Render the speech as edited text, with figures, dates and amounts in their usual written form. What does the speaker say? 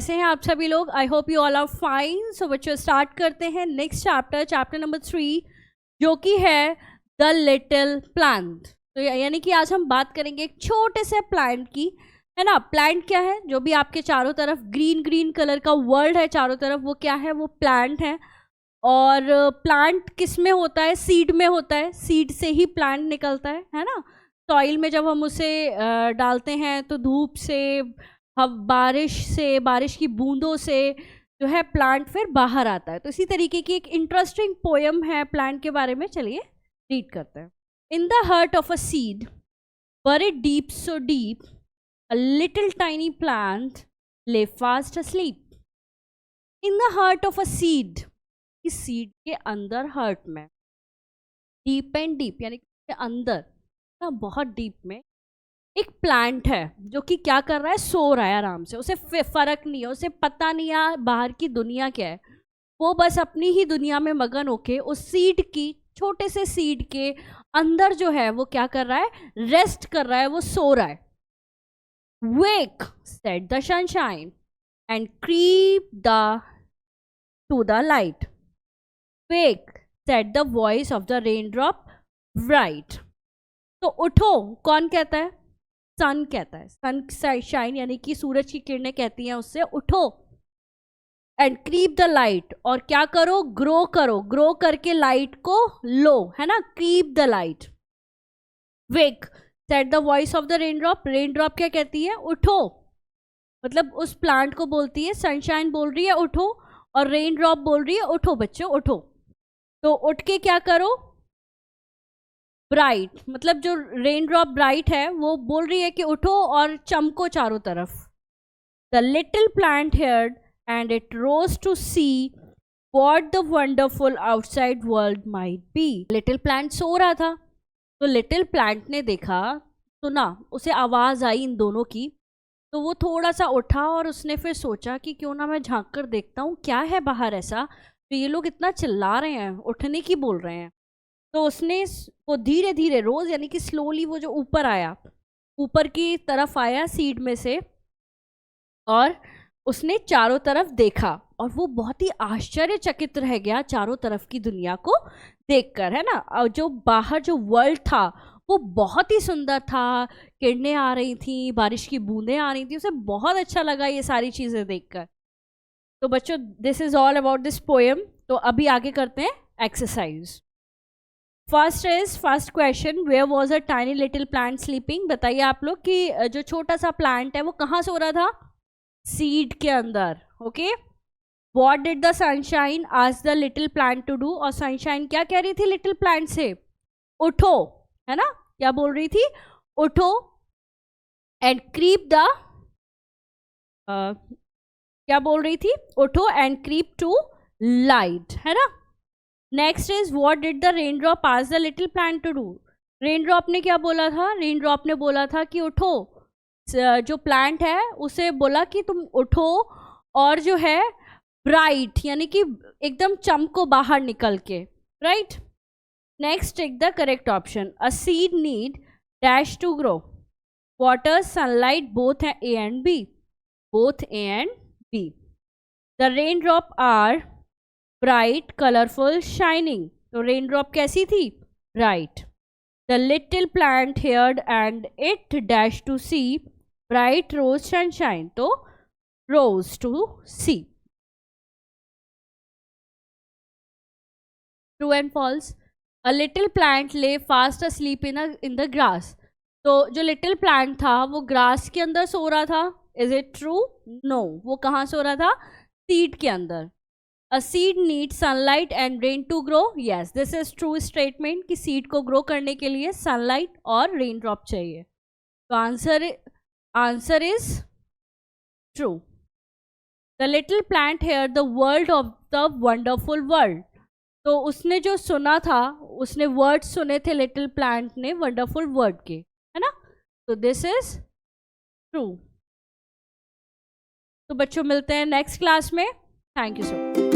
कैसे हैं आप सभी लोग? I hope you all are fine. So बच्चों स्टार्ट करते हैं नेक्स्ट चैप्टर नंबर 3, जो कि है द लिटिल प्लांट। तो यानी कि आज हम बात करेंगे एक छोटे से प्लांट की, है ना। प्लांट क्या है? जो भी आपके चारों तरफ ग्रीन ग्रीन कलर का वर्ल्ड है चारों तरफ, वो क्या है? वो प्लांट है। और प्लांट किस में होता है? सीड में होता है। सीड से ही प्लांट निकलता है ना। सॉइल में जब हम उसे डालते हैं तो धूप से, हम बारिश की बूंदों से जो है प्लांट फिर बाहर आता है। तो इसी तरीके की एक इंटरेस्टिंग पोयम है प्लांट के बारे में, चलिए रीड करते हैं। In the heart of a seed buried deep so deep, a little tiny plant lay fast asleep. In the heart of a seed, इस सीड के अंदर, हार्ट में, डीप एंड डीप यानी कि अंदर ना, बहुत डीप में एक प्लांट है जो कि क्या कर रहा है? सो रहा है आराम से। उसे फर्क नहीं है, उसे पता नहीं है बाहर की दुनिया क्या है। वो बस अपनी ही दुनिया में मगन होके उस सीड की, छोटे से सीड के अंदर जो है वो क्या कर रहा है? रेस्ट कर रहा है, वो सो रहा है। Wake, said the sunshine, and creep to the light. Wake, said the voice of the raindrop, bright. तो उठो कौन कहता है? सन कहता है। सनशाइन यानी कि सूरज की किरणें कहती हैं उससे उठो। एंड क्रीप द लाइट, और क्या करो? ग्रो करो। ग्रो करके लाइट को लो, है ना। Creep the light. Wake said the voice of the raindrop. Raindrop क्या कहती है? उठो। मतलब उस प्लांट को बोलती है, सनशाइन बोल रही है उठो, और रेनड्रॉप बोल रही है उठो बच्चों उठो। तो उठ के क्या करो? ब्राइट, मतलब जो रेनड्रॉप ब्राइट है वो बोल रही है कि उठो और चमको चारों तरफ। The little plant heard and it rose to see what the wonderful outside world might be. Little plant सो रहा था, तो लिटिल प्लांट ने देखा, सुना, उसे आवाज आई इन दोनों की। तो वो थोड़ा सा उठा और उसने फिर सोचा कि क्यों ना मैं झांक कर देखता हूँ क्या है बाहर ऐसा, तो ये लोग इतना चिल्ला रहे हैं, उठने की बोल रहे हैं। तो उसने वो धीरे धीरे रोज यानी कि स्लोली वो जो ऊपर आया, ऊपर की तरफ आया सीड में से, और उसने चारों तरफ देखा, और वो बहुत ही आश्चर्यचकित रह गया चारों तरफ की दुनिया को देखकर, है ना। और जो बाहर जो वर्ल्ड था वो बहुत ही सुंदर था। किरणें आ रही थी, बारिश की बूंदें आ रही थी, उसे बहुत अच्छा लगा ये सारी चीजें देखकर। तो बच्चों this is all about this poem. तो अभी आगे करते हैं exercise. First question, where was a tiny little plant sleeping. बताइए आप लोग कि जो छोटा सा प्लांट है वो कहाँ सो रहा था? सीड के अंदर। Okay. What did the sunshine ask the little plant to do. और सनशाइन क्या कह रही थी लिटिल प्लांट से? उठो, है ना। क्या बोल रही थी? उठो एंड क्रीप द, क्या बोल रही थी? उठो एंड क्रीप टू लाइट, है ना। Next is what did the raindrop ask the little plant to do. Raindrop ने क्या बोला था? रेनड्रॉप ने बोला था कि उठो, जो प्लांट है उसे बोला कि तुम उठो और जो है ब्राइट यानी कि एकदम चमको बाहर निकल के, right. Next take the correct option. A seed need dash to grow. Water, sunlight, both है A and B. Both A and B. The raindrop are bright, colourful, shining. तो रेनड्रॉप कैसी थी? Bright. The little plant heard and it dash to see bright rose sunshine. तो rose to see. True and false. A little plant lay fast asleep in the grass. तो जो little plant था वो grass के अंदर सो रहा था। Is it true? No. वो कहाँ सो रहा था? सीड के अंदर। A seed needs sunlight and rain to grow. Yes, this is true statement कि seed को grow करने के लिए sunlight और raindrop चाहिए। तो answer is true. The little plant heard the word of the wonderful world. तो उसने जो सुना था, उसने वर्ड सुने थे लिटिल प्लांट ने वंडरफुल वर्ड के, है ना। तो दिस इज ट्रू। तो बच्चों मिलते हैं नेक्स्ट क्लास में। Thank you so much.